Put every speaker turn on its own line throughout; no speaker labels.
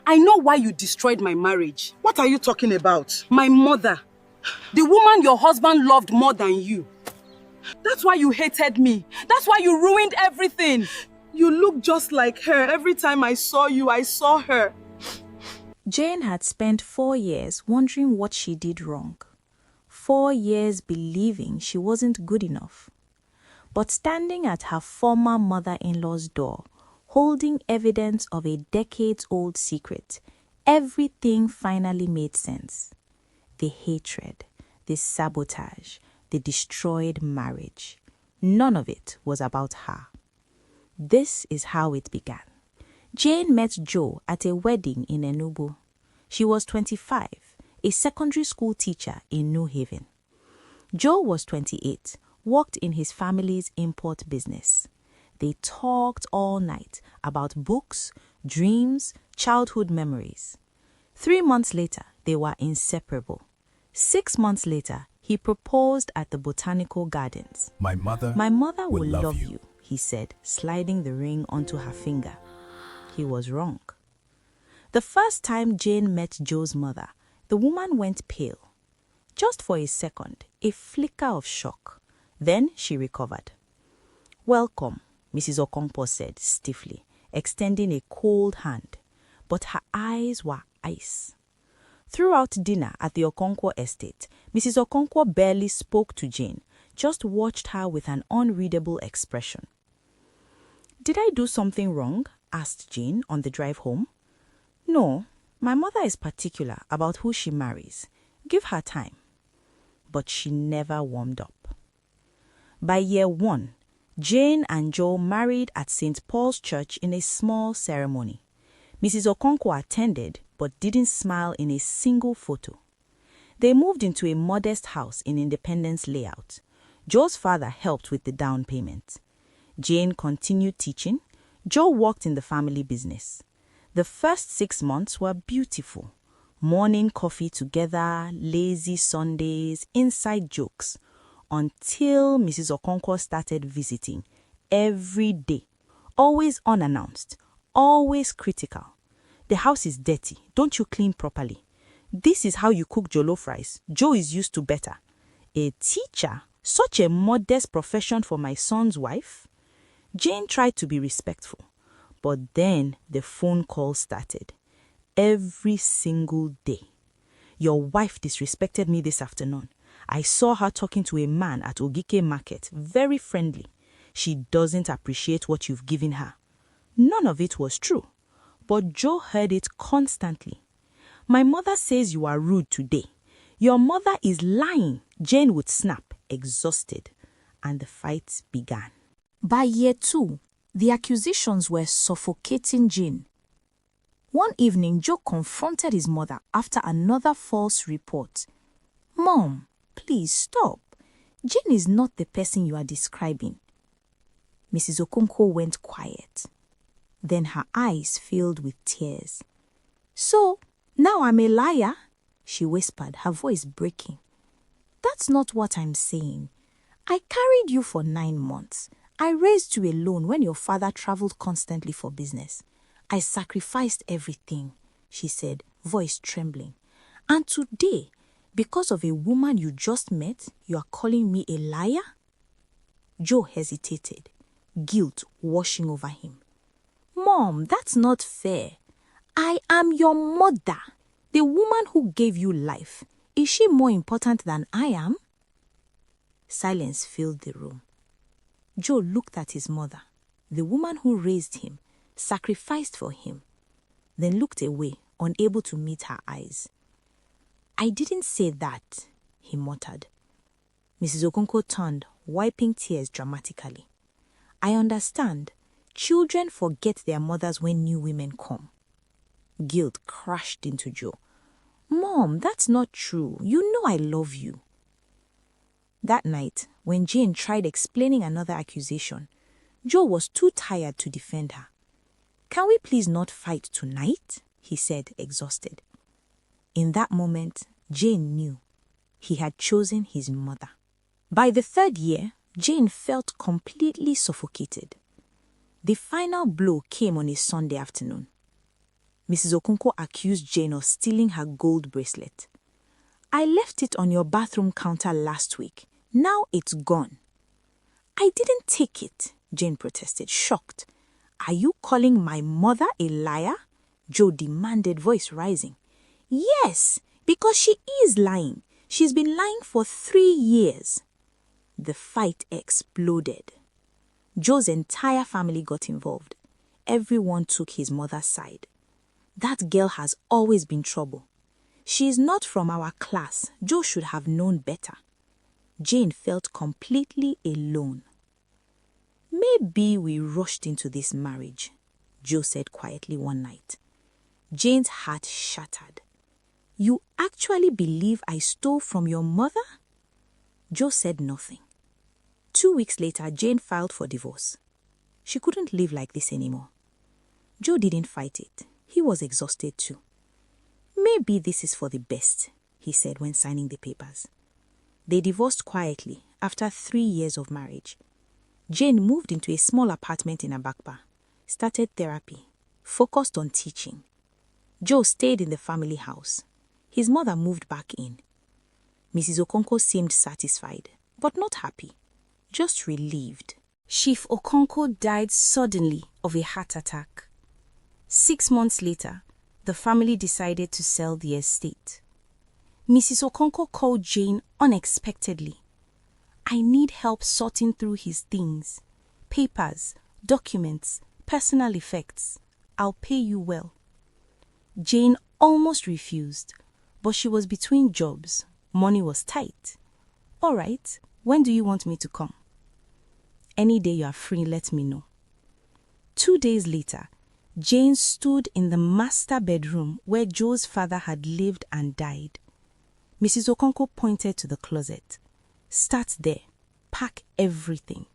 I know why you destroyed my marriage.
What are you talking about?
My mother. The woman your husband loved more than you. That's why you hated me. That's why you ruined everything.
You look just like her. Every time I saw you, I saw her.
Jane had spent 4 years wondering what she did wrong. 4 years believing she wasn't good enough. But standing at her former mother-in-law's door, holding evidence of a decades-old secret, everything finally made sense. The hatred, the sabotage, the destroyed marriage. None of it was about her. This is how it began. Jane met Joe at a wedding in Enugu. She was 25, a secondary school teacher in New Haven. Joe was 28, worked in his family's import business. They talked all night about books, dreams, childhood memories. 3 months later, they were inseparable. 6 months later, he proposed at the botanical gardens.
My mother
will love you, he said, sliding the ring onto her finger. He was wrong. The first time Jane met Joe's mother, the woman went pale. Just for a second, a flicker of shock. Then she recovered. "Welcome," Mrs. Okonkwo said stiffly, extending a cold hand. But her eyes were ice. Throughout dinner at the Okonkwo estate, Mrs. Okonkwo barely spoke to Jane, just watched her with an unreadable expression. "Did I do something wrong?" asked Jane on the drive home. "No, my mother is particular about who she marries. Give her time." But she never warmed up. By year 1, Jane and Joe married at St. Paul's Church in a small ceremony. Mrs. Okonkwo attended but didn't smile in a single photo. They moved into a modest house in Independence Layout. Joe's father helped with the down payment. Jane continued teaching. Joe worked in the family business. The first 6 months were beautiful. Morning coffee together, lazy Sundays, inside jokes. Until Mrs. Okonkwo started visiting every day. Always unannounced, always critical. "The house is dirty. Don't you clean properly? This is how you cook jollof rice. Joe is used to better. A teacher? Such a modest profession for my son's wife?" Jane tried to be respectful, but then the phone call started. Every single day. "Your wife disrespected me this afternoon. I saw her talking to a man at Ogike Market, very friendly. She doesn't appreciate what you've given her." None of it was true, but Joe heard it constantly. "My mother says you are rude today. Your mother is lying." Jane would snap, exhausted, and the fight began. By year 2, the accusations were suffocating Jane. One evening, Joe confronted his mother after another false report. "Mom, please stop. Jane is not the person you are describing." Mrs. Okonkwo went quiet. Then her eyes filled with tears. "So, now I'm a liar?" she whispered, her voice breaking. "That's not what I'm saying. I carried you for 9 months. I raised you alone when your father traveled constantly for business. I sacrificed everything," she said, voice trembling. "And today, because of a woman you just met, you are calling me a liar?" Joe hesitated, guilt washing over him. "Mom, that's not fair. I am your mother, the woman who gave you life. Is she more important than I am?" Silence filled the room. Joe looked at his mother, the woman who raised him, sacrificed for him, then looked away, unable to meet her eyes. "I didn't say that," he muttered. Mrs. Okonkwo turned, wiping tears dramatically. "I understand. Children forget their mothers when new women come." Guilt crashed into Joe. "Mom, that's not true. You know I love you." That night, when Jane tried explaining another accusation, Joe was too tired to defend her. "Can we please not fight tonight?" he said, exhausted. In that moment, Jane knew he had chosen his mother. By the 3rd year, Jane felt completely suffocated. The final blow came on a Sunday afternoon. Mrs. Okonkwo accused Jane of stealing her gold bracelet. "I left it on your bathroom counter last week. Now it's gone." "I didn't take it," Jane protested, shocked. "Are you calling my mother a liar?" Joe demanded, voice rising. "Yes, because she is lying. She's been lying for 3 years. The fight exploded. Joe's entire family got involved. Everyone took his mother's side. "That girl has always been trouble. She is not from our class. Joe should have known better." Jane felt completely alone. "Maybe we rushed into this marriage," Joe said quietly one night. Jane's heart shattered. "You actually believe I stole from your mother?" Joe said nothing. 2 weeks later, Jane filed for divorce. She couldn't live like this anymore. Joe didn't fight it. He was exhausted too. "Maybe this is for the best," he said when signing the papers. They divorced quietly after 3 years of marriage. Jane moved into a small apartment in Abakpa, started therapy, focused on teaching. Joe stayed in the family house. His mother moved back in. Mrs. Okonkwo seemed satisfied, but not happy, just relieved. Chief Okonkwo died suddenly of a heart attack. 6 months later, the family decided to sell the estate. Mrs. Okonkwo called Jane unexpectedly. "I need help sorting through his things. Papers, documents, personal effects. I'll pay you well." Jane almost refused, but she was between jobs. Money was tight. "All right, when do you want me to come?" "Any day you are free, let me know." 2 days later, Jane stood in the master bedroom where Joe's father had lived and died. Mrs. Okonkwo pointed to the closet. "Start there. Pack everything."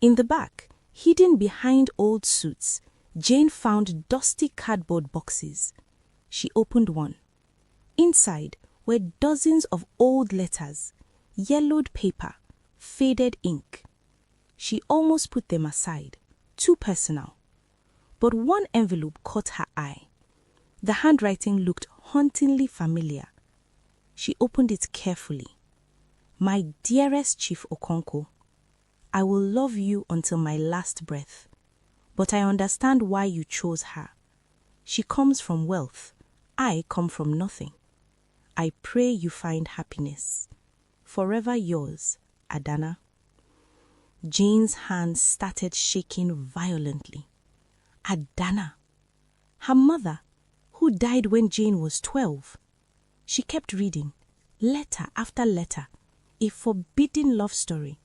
In the back, hidden behind old suits, Jane found dusty cardboard boxes. She opened one. Inside were dozens of old letters, yellowed paper, faded ink. She almost put them aside, too personal. But one envelope caught her eye. The handwriting looked hauntingly familiar. She opened it carefully. "My dearest Chief Okonkwo, I will love you until my last breath. But I understand why you chose her. She comes from wealth. I come from nothing. I pray you find happiness. Forever yours, Adana." Jane's hands started shaking violently. Adana, her mother, who died when Jane was 12. She kept reading, letter after letter, a forbidden love story.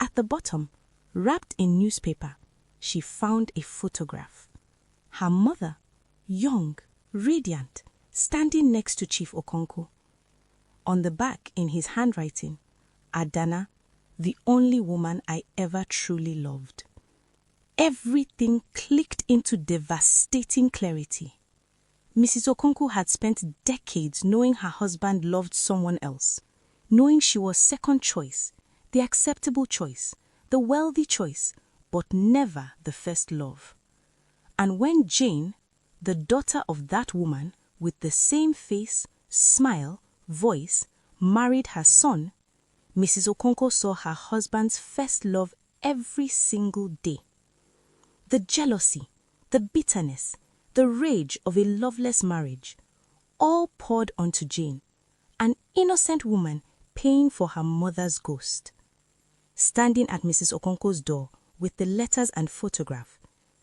At the bottom, wrapped in newspaper, she found a photograph. Her mother, young, radiant, standing next to Chief Okonkwo. On the back, in his handwriting, "Adana, the only woman I ever truly loved." Everything clicked into devastating clarity. Mrs. Okonkwo had spent decades knowing her husband loved someone else, knowing she was second choice, the acceptable choice, the wealthy choice, but never the first love. And when Jane, the daughter of that woman, with the same face, smile, voice, married her son, Mrs. Okonkwo saw her husband's first love every single day. The jealousy, the bitterness, the rage of a loveless marriage, all poured onto Jane, an innocent woman paying for her mother's ghost. Standing at Mrs. Okonkwo's door with the letters and photograph,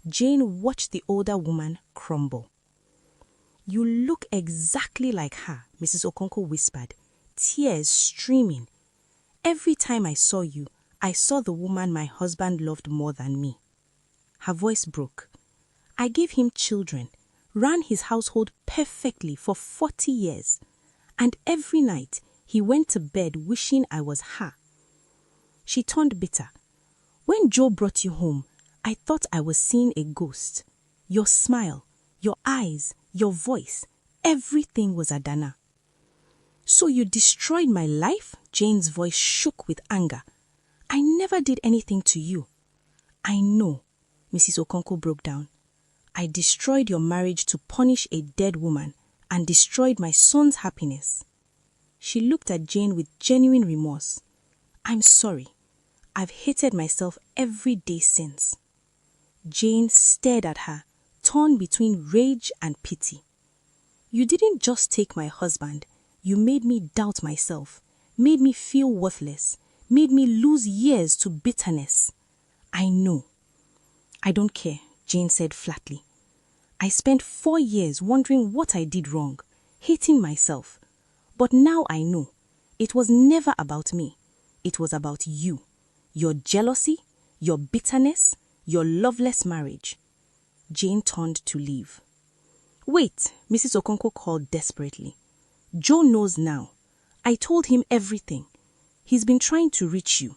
Jane watched the older woman crumble. "You look exactly like her," Mrs. Okonkwo whispered, tears streaming. "Every time I saw you, I saw the woman my husband loved more than me." Her voice broke. "I gave him children, ran his household perfectly for 40 years, and every night he went to bed wishing I was her." She turned bitter. "When Joe brought you home, I thought I was seeing a ghost. Your smile, your eyes, your voice, everything was Adana." "So you destroyed my life?" Jane's voice shook with anger. "I never did anything to you." "I know," Mrs. Okonkwo broke down. I destroyed your marriage to punish a dead woman and destroyed my son's happiness. She looked at Jane with genuine remorse. I'm sorry. I've hated myself every day since. Jane stared at her, torn between rage and pity. You didn't just take my husband. You made me doubt myself, made me feel worthless, made me lose years to bitterness. I know. I don't care, Jane said flatly. I spent 4 years wondering what I did wrong, hating myself. But now I know. It was never about me. It was about you. Your jealousy, your bitterness, your loveless marriage. Jane turned to leave. Wait, Mrs. Okonkwo called desperately. Joe knows now. I told him everything. He's been trying to reach you.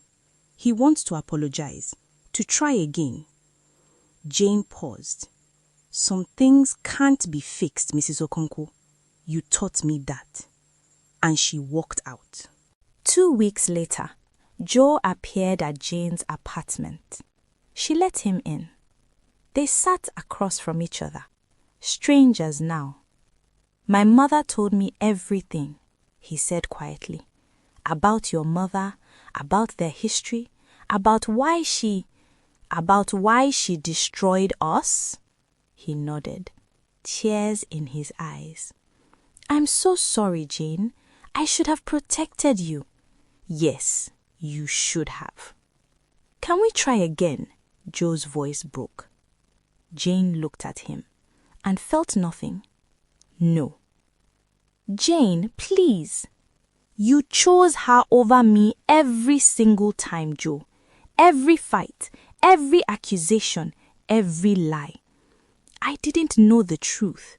He wants to apologize, to try again. Jane paused. Some things can't be fixed, Mrs. Okonkwo. You taught me that. And she walked out. 2 weeks later, Joe appeared at Jane's apartment. She let him in. They sat across from each other, strangers now. My mother told me everything, he said quietly. About your mother, about their history, about why she destroyed us? He nodded, tears in his eyes. I'm so sorry, Jane. I should have protected you. Yes, you should have. Can we try again? Joe's voice broke. Jane looked at him and felt nothing. No. Jane, please. You chose her over me every single time, Joe. Every fight, every accusation, every lie. I didn't know the truth.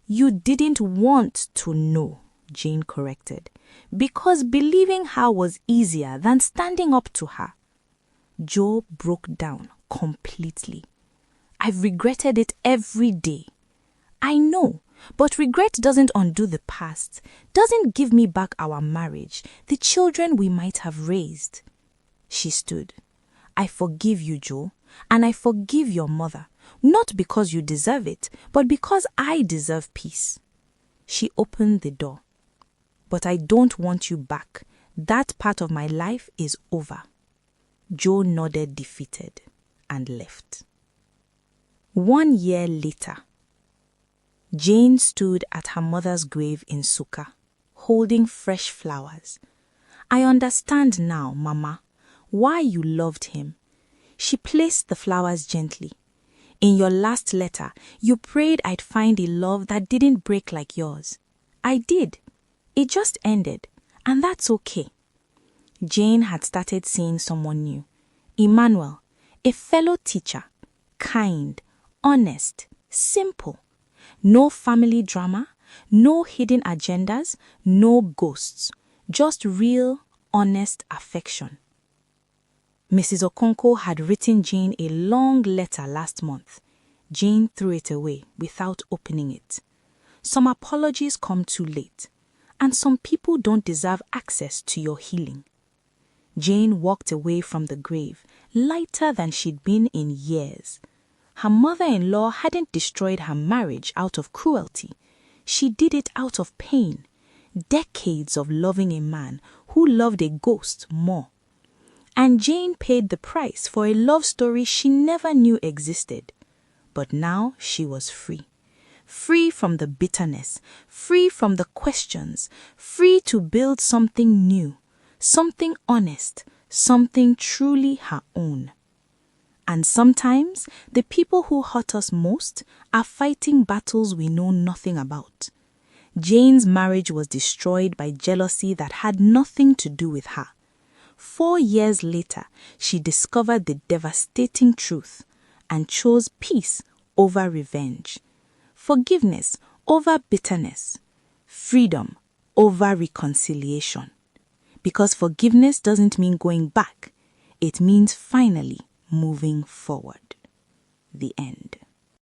You didn't want to know, Jane corrected, because believing her was easier than standing up to her. Joe broke down completely. I've regretted it every day. I know, but regret doesn't undo the past, doesn't give me back our marriage, the children we might have raised. She stood. I forgive you, Joe, and I forgive your mother, not because you deserve it, but because I deserve peace. She opened the door. But I don't want you back. That part of my life is over. Joe nodded defeated and left. 1 year later, Jane stood at her mother's grave in Suka, holding fresh flowers. I understand now, Mama, why you loved him. She placed the flowers gently. In your last letter, you prayed I'd find a love that didn't break like yours. I did. It just ended, and that's okay. Jane had started seeing someone new. Emmanuel, a fellow teacher, kind, honest, simple. No family drama, no hidden agendas, no ghosts. Just real, honest affection. Mrs. Okonkwo had written Jane a long letter last month. Jane threw it away without opening it. Some apologies come too late, and some people don't deserve access to your healing. Jane walked away from the grave, lighter than she'd been in years. Her mother-in-law hadn't destroyed her marriage out of cruelty. She did it out of pain. Decades of loving a man who loved a ghost more. And Jane paid the price for a love story she never knew existed. But now she was free. Free from the bitterness, free from the questions, free to build something new, something honest, something truly her own. And sometimes the people who hurt us most are fighting battles we know nothing about. Jane's marriage was destroyed by jealousy that had nothing to do with her. 4 years later, she discovered the devastating truth and chose peace over revenge, forgiveness over bitterness, freedom over reconciliation. Because forgiveness doesn't mean going back, it means finally moving forward. The end.